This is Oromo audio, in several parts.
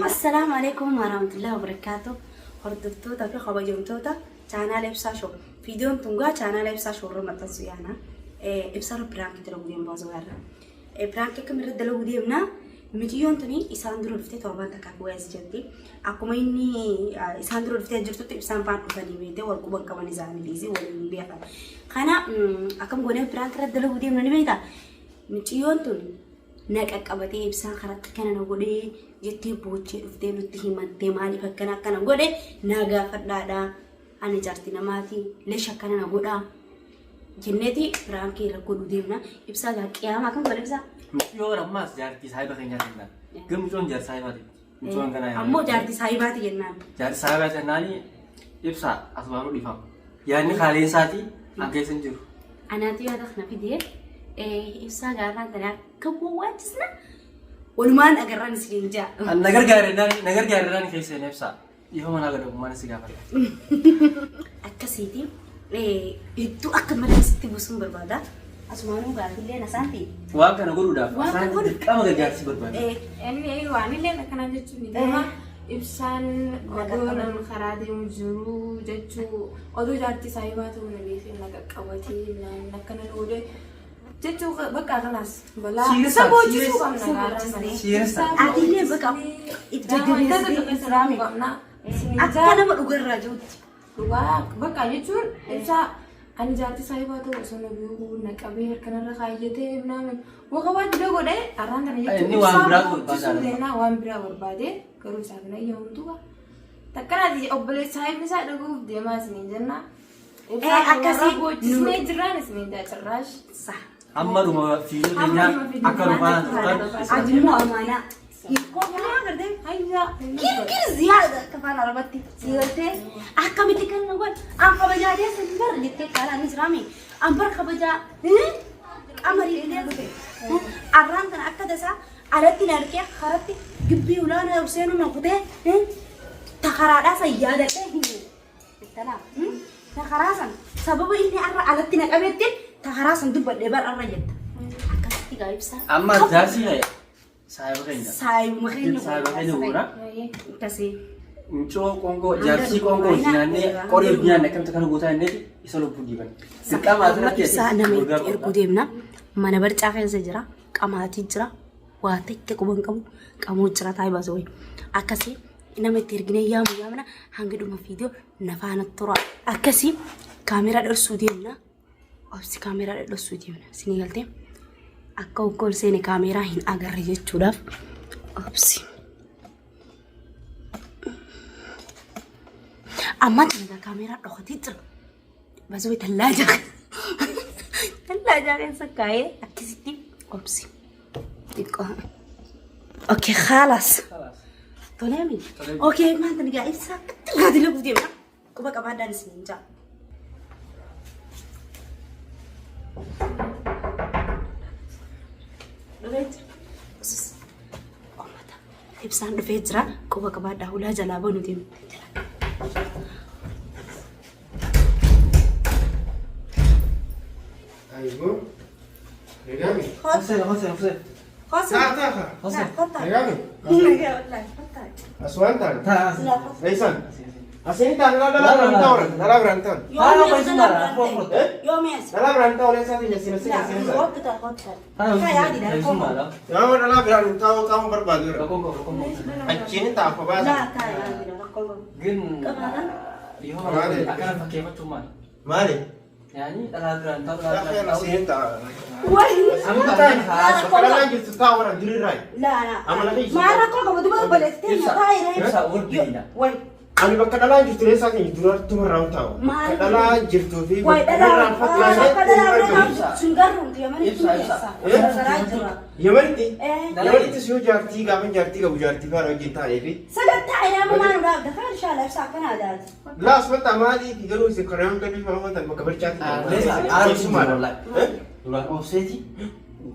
السلام عليكم ورحمة الله وبركاته. هردفتو تبي خباجمتو تا channel إبسا شو فيديو تونغا channel إبسا شو رمت تسويانا إبسا برانك تلوجيم بازوارا برانك كمرة تلوجيمنا مليون تني إساندرو لفتة توبان تكاكويس جدي أكو ما إني إساندرو لفتة جرتو تبسام بان كفاني بيته والكوبان كمان إزامي ليزي ولا بيافا خنا أكم غني برانك رد تلوجيمنا نبيتا مليون تني نك أكبتي إبسان خرط كنا نقولي جتي بوتشي لفتة نتيه من تمالي فكنا كنا نقولي ناقا فردادا أنا جارتي نماتي ليش كنا نقولا جنتي برانكي لكل ديمنا إبسا جاك يا ما كم قال إبسا يو رماس جارتي سايبا كنا جننا كم جون جار سايباتي جون كنا يا أمو جارتي سايباتي جننا جار سايباتي جناني إبسا أسمعوا دفام يعني خالين ساتي أكيد سنجر أنا تيجي أدخل في دير إبسا قارن تنا كبوات جسنا ولمان أقرن سلينجا نجار جارناني كيسين إبسا يوم أنا أقول ما نسيقها أكسيتي itu akan mesti busung berbeda. Asmanu gak pilih nasanti. Wah kan aku udah. Kamu gak jadi berbeda. ini wani le kan aja cumi. Ibsan oduran kharadi mujuru jechu odu jarti saibatu nabi fi naga kawati nakana ude jechu baka kelas bala sabo jechu kam nagara adile baka itu jadi serami akan nama ugar rajut Wah, bakal jujur, bisa anjati saya batu soalnya biu nak kabir karena rakyatnya namen. Wah kawan juga gue deh, aran kan jujur. Ini wan berapa pasal? Dena wan berapa berbade, kerus aku nih yang tua. Tak kena di obel saya bisa ada gue dia masih ninjana. Akasih semejeran semenjak ceras. Sah. Amma rumah videonya akan rumah kan. Ajimu amana. Kok mana kerja? Ayo. Kir ziada kepala rabati. Ziada. Kami tekan nawan. Angka baca dia sebentar jadi kalau ni serami. Ampar kabaja. Amari dia tu. Aran kan akka desa. Arati narke kharati. Gibbi ulana Hussein nakute. Takarada saya ada teh ini. Betul. Takarasan. Sebab ini arati nak abetin. Takarasan tu berdebar arayat. Akasti gaib sah. Amma jasi ya. Saya makanya ora. Kasih. Unco Kongo jarsi Kongo jinane Korea bian kan tekan gota ne isolo budiban. Sekama nanti sa namai irkudemna mana barcaqen sejra qamati jira waate ke kuban kamu jira tay basoi. Akasi namai tirgine yamu yamna hangiduma video nafana tura. Akasi kamera darsuudemna. Obsi kamera darsuudemna. Sini galte. Aku kol sini kamera hin agar jechuudhaaf obsi amma tana kamera dhokati jira bazo tallaaja kan sakaye akkasitti obsi dikko okay خلاص تمام اوكي ما انت قاعد ساكت هذه اللي بدي كوبا كمان دانس نينجا Ibsan dhufee jira quba qabaadha hulaa jalaa banuutiin. Ayo. Regami. Hosel. Regami. Aswantan. Raisan. Asintan dalam rantau. Halo Paisumara, foto. Dalam rantau yang satu sini. Paisumara. Kamu dalam rantau kamu berbagi. Kongo. Acini tak apa bahasa. Gen. Yo akan pakai apa cuma? Mari. يعني لا بران تاو يا أخي أنا سينتا وي أنا كان خلاص بكرة لا جلت تاور دري راي لا أما لا لا ما انا كل قبل دبل بلتين إبسا طايره إبسا وربينا وي أنا بكرة لا جلت ليس أكيد درا تمر تاو ما- بكرة لا جلت في وي بكرة لا لا فترة سنغرون يا من يمرتي ايه يمرتي سيو جارتي قام جارتي قبل جارتي فارو جيت عليه سجلت يا ما انا راك دخل ان شاء الله ساكن هذا لا اسمع مالي تقولوا سكريم كذي فما انت ما كبرت ليس عارف شو والله دولار أوفسيتي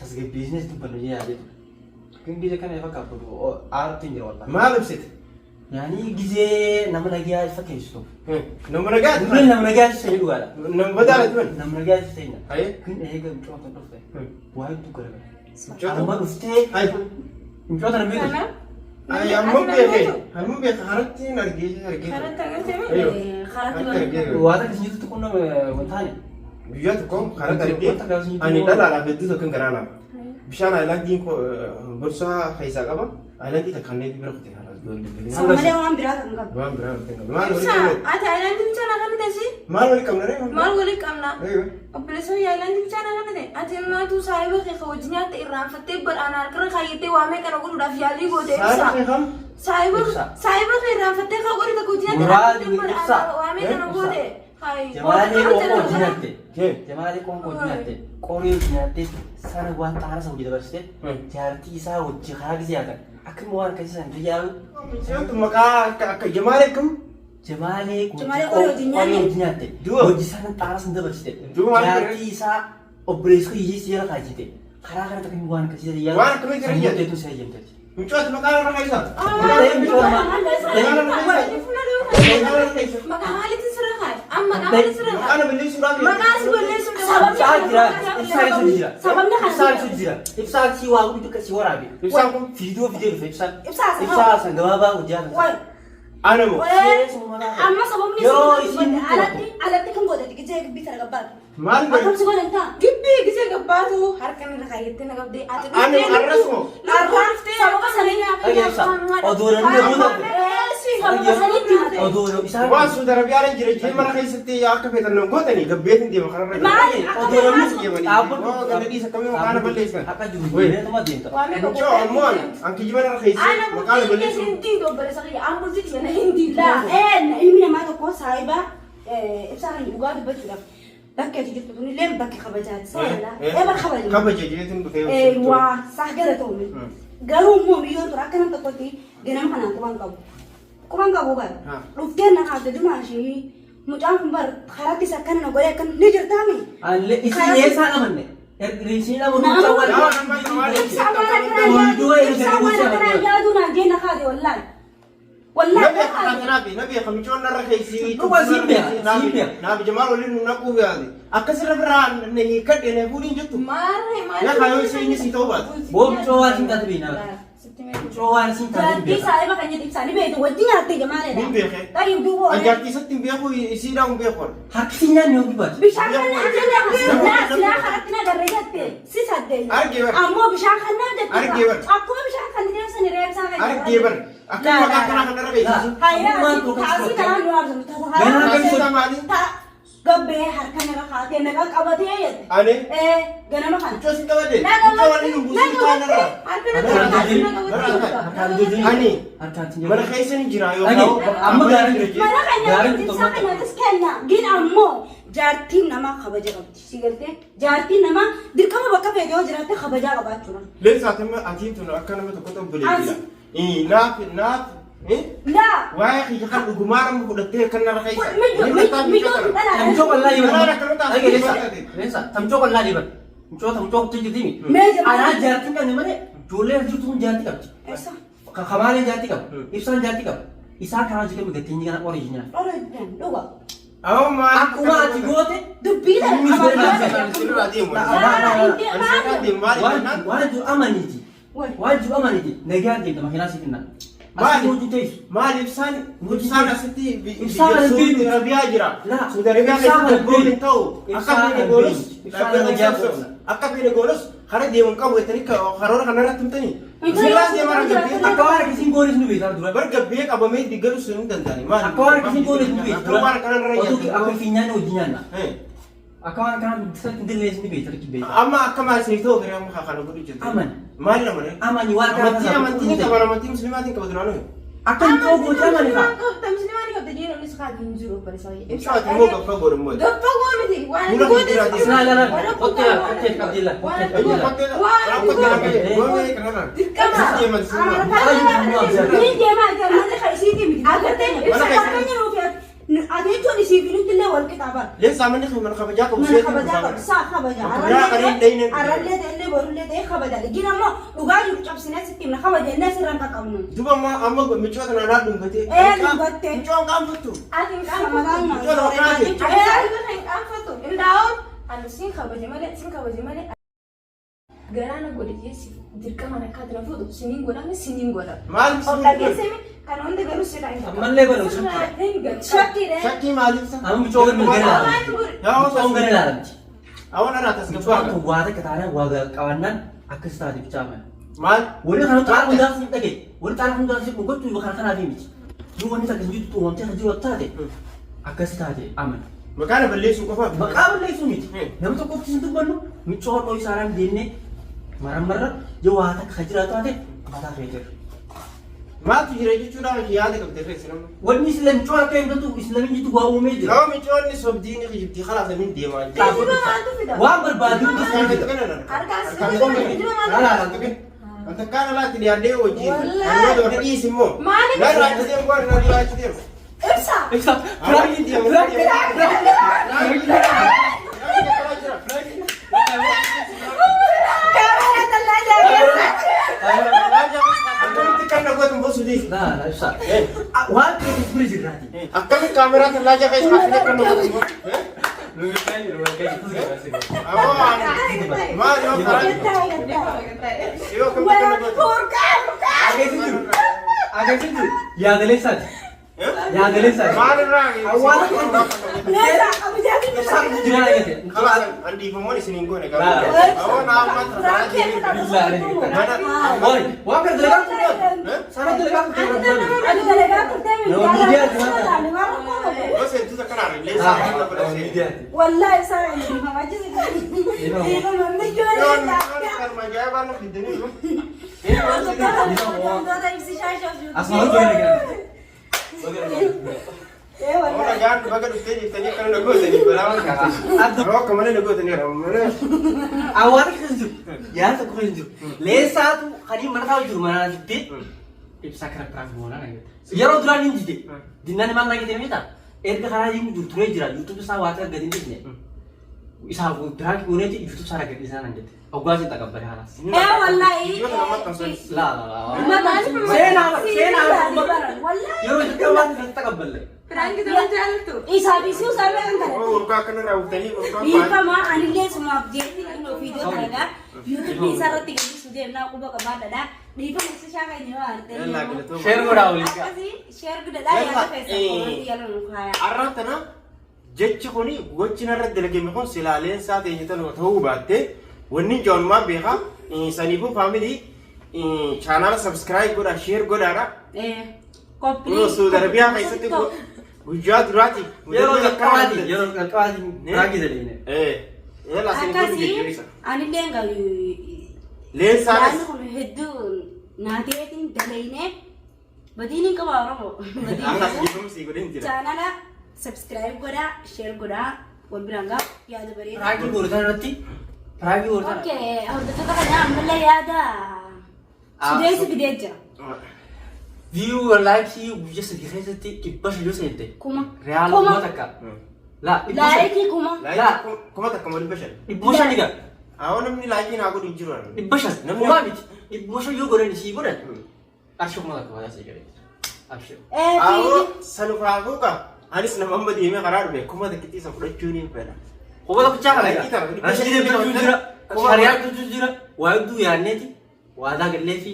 تسجل بيزنس تبني يا جد كم جزء كان يفكر برضو عارف تنجر والله ما لبست يعني جزء نمنا جاي فكر يسلو نمرة قاعد نقول نمنا جاي سيد ولا بدأت من نمنا جاي سيدنا هاي كن هيك مشوار تنطفه واحد تقرب شو أنا ما رفتي هاي مشوار أنا بيجي هاي هم بيجي هم بيجي خرجتي نرجع خرجت وهذا كسيد تكون وانتاني بيجاتكم خرجت نرجع أنا لا لا بدو تكون كرانا بشان أيلاندين برصة خيسا كبا أيلاندي تكني بيرختي sama dia orang berat enggak ما Ibsa, ate island bichana kan desi? ما نقول كم نرى Mal wali kamna. أيوة Operation island bichana kan de. Ate ma tu sahiba ke khojnya te iran fatte bar anar kar khayete wa me kan gulu dafyali go de صار Ibsa. في خم Sahiba ke iran fatte ka gulu ta khojnya te Murad bar Ibsa. anar wa me kan go de. Hai. جمالي كونكو جناتي كيف جمالي كونكو جناتي كوريو جناتي سنة وان تعرف سوي دبرستي جارتي سا وجه خارج زيادة أكيد موان كذي رجال أنتم مكا جمالكم جمالي Jemale Korea جناتي Dua. وجه سنة تعرف دبرستي Dua. جارتي سا أوبريسكو يجي سيارة كاجيتي خارج كذا تكلم موان كذي رجال Waan kami kerja. سنة تيتو سيا جنتي مشوات مكان راح يصير Maka hal itu serah kai. Am maka hal itu serah kai. أنا بالليل سورة Maka sebenarnya Sabab sudah. إفسال جرا إفسال سجرا Sababnya kan إفسال سجرا إفسال سيوا أقول لك سيوا رابي إفسالكم؟ فيديو في إفسال إفسال إفسال سنجوابا وجانا woi أنا مو amma sababni Yo, sini isin alatti kan gode dikije bitar gabbat ما akam نقول sugol enta Gibbi gise gabbatu harkan na khayete na gabde. Ate أنا أرسمه Larrafte sababa sanina أجي إفسال أدور أنا بودا sababa sanina أدور إفسال ما سودر بيارا جري جي مرة خيس تي يا كفيت إنه قوتني قبيت إنتي مخرج أدور أنا أبغى ما قال لي سكمي مكان بالليل سكان أكاد جوي أنا ما دينتا مشوا أمون أنك جيبنا خيس مكان بالليل hindi do bare sakhi am bulti na hindi la ilmina ma ta ko saiba ibsara ugad bakira bakka tijtu tuni lem bakki khabajat sala eba khabali كم جيجي تم بخير ايوا صح كده تومي قالوا مو مليون ترى كان تقولي جنام انا كمان كابو بقى لوتين انا قاعده ماشي مجام بر خراتي سكن انا بقول كان نجر تامي اللي إسي يسا أمني ريسينا منو تقول نبي خمسون نرى خيسي هو سيبيا نبي جمال ولين نقول هذه أكثر بران نهي كده نقولين جتو mare يا خايو سيني سيتوبات بوم شوال سين تدبينا شوال سين تدبينا مين بيخي أجاكي ستين بيخو يسيرهم بيخور حكينا نيوكي بات أرجع بر أكيد ما كان كنا خيسي Gabbe harkana ka khate na ka kabade yet أنا ganama kan جوسي كبدي جوالي نبوسي كان رأ أني مرة خيسي نجرا يو أما mana kan na sa kan na skella gin ammo jartin nama khabaja qabti sigalte jartin nama dirkama baka fe jo jirate khabaja qabachuna ليس أتم أتيم تنو أكنا متكتب بلي إيه ناف إيه la واقعي يخل جمارم بقولتيه كنا رخيص تمشوق الله يبر أجي لسه تمشوق الله يبر تمشوق تيجي ديني أنا جاتي كان نمرة جولة جوتون جاتي كاب خمالين جاتي كاب إفسان جاتي كاب إسحاق كان جيكم بقتيني كان أوريجينال أو ما aku mah cigote dubida waju amaniti waju amaniti negar gitu makina sikina ما لبسان أستي إبسان البيت. ربيع جرا لا. سودة ربيع إبسان كيس تقول البيت. انتو إبسان أكابين جولس البيت. إبسان أكابين جولس خارج ديمون كابو تاني خارور خنارة تمتني سيلاس ديم أنا جبيه akawar kisin goris nubi tar dura برجبيه كابو مي ديجلو سنون تنداني ما akawar kisin goris nubi أكوار كنا otu رأي aku finyan ujinya na Akawan kan tindillee isni beekta beekta. Amma akkama isin ta'u garee amma kana godhu jirtu. Aman. Maal namani? Amani waan kana Amantii amantii qaban amantii muslimaatiin qabu duraan. Akkan ta'u goota amani ka. Muslimaan qabda jiru ni sukaa hin jiru barisaa. Ibsaati moo gaffa godhamu. Gaffa goomiti waan Mula gooti. hijiraati. Isnaa kottee qabdilla. Ni deemaa jira mana kaisiiti miti. Adeemtoon isiif nuti illee wal qixaaban. Leensaa manni kan mana kabajaa qabu Mana kabajaa saa kabaja. Yaa qareen dhayne. Arallee ta'ellee borullee ta'ee kabaja. Gina ammoo dhugaa jiru cabsinee sitti himna kabaja innee sirraan qaqqabnu. Duba amma michoota naannaa dhungatee. Dhungattee. Michoon qaanfattu. Ati hin qaanfatu. Mataan Michoon ofirraati. Ati hin qaanfatu. Indaa'oon ani siin kabaje malee garaana godheessi dirqama akka dura fuudhu siniin godhame siniin godha. Maal Of dhageessemi kan hundi garuu sirraa hin qabu. Ammallee godhu Shakkiidhe. shakkii maaliif amma mucoo gadi gara yaa mucoo gara laalamti. awwan irraa tasgabbaa Mucoo waa takka taanaan waa qabannaan akkas taate bichaa mana. maal Wani kana xaara hundaas hin dhage. Wani xaara hundaas hin gochuu yookaan kanaaf miti. Yoo wanni takka hin jirtu wanti akka jiru taate akkas taate amana. maqaan balleessuu qofa Maqaa balleessuu miti. Nama tokkotti hin dubbannu mucoo hodhoo isaaraan deemnee marra yoo waa takka jiraatu taate mataa fee jira. maaltu jira jechuudhaan yaada qabdee feesi nama Wanni islam mucoo akka himatu islamiin jitu waa uumee jira. nama micoonni sobdiini kijibtii kalaasa min deemaa jira Waan barbaadu Anta kana laati dhiyaadhee wajjin Wallahi. annoo doon dhiis immoo Maaliif? narraa achi deemu waan narraa achi deemu Ibsa. Ibsa. Firaayii deemu Nah, ibsa. Waan ta'eef bira jirraati. akkamitti kaameraa tallaaja keessa akka kan godhu maal yoo karaa yoo kam kan godhu Agasitu yaadaleessaati. Yaadaleessaati. maal irraa Leeza kabajaa Ibsaan jiran agate. kalaasa andiifamoon isiniin goone Nah. awwan amma Woi, waan kana dalagaa kun sana dalagaa kun Adu dalagaa kurtee mi? Nama miidiyaa jira. yoo seentuuta kanaan leessaa kan godhase Wallahi ibsa ini mamajis ini mamma yoon jual. kan majaa'ibaa nu fiddanii Asmaa'u jira gara. Orang jangan baga dhuftee dhiiftanii akkana nagootanii balaa Adda. yoo akka malee nagootanii mana Awwaara keessa jiru. Yaa tokko keessa jiru. Leessaatu kan mana taa'u jiru mana jitte. Ibsaa kara biraaf moona na gata. Yeroo duraan hin jite. Dinnaan maal na gate mita. Erga karaa jiru jiru turee jira. YouTube isaa waa ta'e gadi hin jine. Isaa biraan gooneeti YouTube isaa gadi isaa nan jette. Awwaasi taqabbale halas. Wallahi. La la la. Seenaa. Yeroo jiru waan taqabballe. Firaanki turan jaalatu. Isa bisu sama kan kana. urgaa kanarraa dhuftanii urgaa Dhiifama anillee sumaaf jeetiin innoo fiidiyoo dalagaa yuutuubii isarratti gadhiisu deemnaa quba qabaadhadha. Dhiifama isa shaakaa inni waan ta'eef. Sheer godhaa olii. Akkasii sheer godhadhaa yaada keessa koomatti yaala nu kaaya. arraatana jechi kuni gochi narratti dalagame kun silaaleen isaa teenyatan ta'uu baatte wanni joonmaa beekaa saniifuu faamilii chaanaala sabskiraayib godhaa sheer godhaadha Koppilii. Suudi Arabiyaa keessatti guyyaa duraati Yeroo jalqabaati. Yeroo jalqabaati. Raagi jedhanii. Akkasii anillee engaa Leensaanis yaadni kun hedduu naateetiin dalaynee badiin hin qabaa Oromoo. angas dhiifamsii godhin jira. Chaanala subscribe godhaa, share godhaa, wal biraan gaa yaada bareedaa. Raagi goortaan irratti. Raagi goortaan. Okay, hordoftoota kanaa ammallee yaada sudeessi fidee jira. View like guyyaa sadii keessatti dhibba shanii seente. Kuma. Real Kuma. kuma takka. La dhibba shanii. Laayikii kuma. Laayikii kuma takka malee bashan. Dhibba shanii gaa. Awwan namni laayikii naa godhu hin jiru. Dhibba shan. Kumaa miti. Dhibba shan yoo godhan isii godhan. Arshii kuma takka mataa sii galee. Abshir. Awwan sanufaafuu qaba. Anis nama amma deemee karaa dhufe kuma takkitti isa fudhachuu ni fedha. Kuma tokkichaa kana Laayikii tana. gaa. Rashidii deebisuu jira. Shariyaa tutu jira. Waa hedduu yaadneeti. Waadaa gallee fi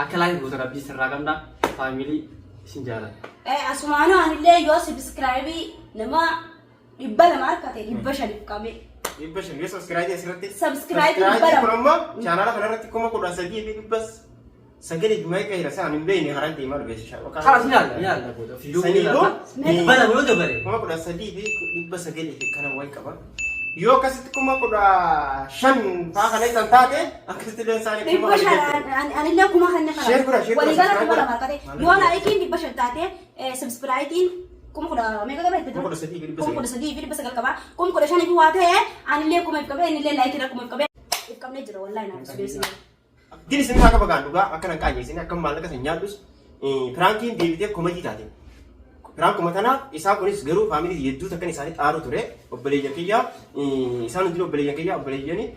akka laayikii goota rabbii sirraa qabna. Faamilii isin jaalladha. Asumaanoo anillee yoo subscribe nama dhibba lama harkate dhibba shaniif qabe. Dhibba shan yoo sabskiraayii asirratti. Subscribe dhibba Sabskiraayii lama. kun ammoo chaanaala kanarratti kuma 13 fi dhibbas 9 jumaa qeera isaan hin beekne karaa deemaa dhufe shaa. Karas ni yaadda. Ni yaadda goota. Fiidiyoo ni yaadda. Dhibba lama yoo dabare. kuma 13 fi dhibba 9 fi kana wayi qaba. yoo akkasitti kuma kudha shan faa kana isan taate akkasitti illee isaanii kuma anillee kuma kan Share godha, share godha, waliigala subscribe kuma godha. lama kate yoo laayikiin 100 taate subscribe-tiin kuma kudha meeqa qaba itti Kuma kudha sadii fi dhibba kuma sagal. kudha sadii fi dhibba sagal qaba kuma kudha shanii fi waa ta'e anillee kuma if qabee innillee laayikii kuma if qabee if qabnee jira wallaahi naan subeessine. Gini isin haa qabagaan dhugaa akka nan qaanyeessine akka maallaqa san nyaadhus piraankiin deebitee komadii taate. Piraankuma tanaaf isaan kunis garuu faamilii hedduu takkan isaanii xaaru ture obboleeyyan kiyyaa isaan hundi obboleeyyan kiyyaa obboleeyyanii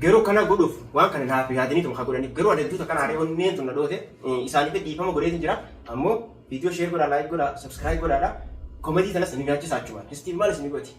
garuu kana godhuuf waan kana naaf yaadanii tuma godhaniif garuu hedduu takkan haaree onneen tun na dhoote isaaniif dhiifama godheetu jira ammoo viidiyoo sheer godhaa laayik godhaa sabskiraayib godhaadha komadii tanas ni nyaachisaa achumaan istiin maal isin gooti.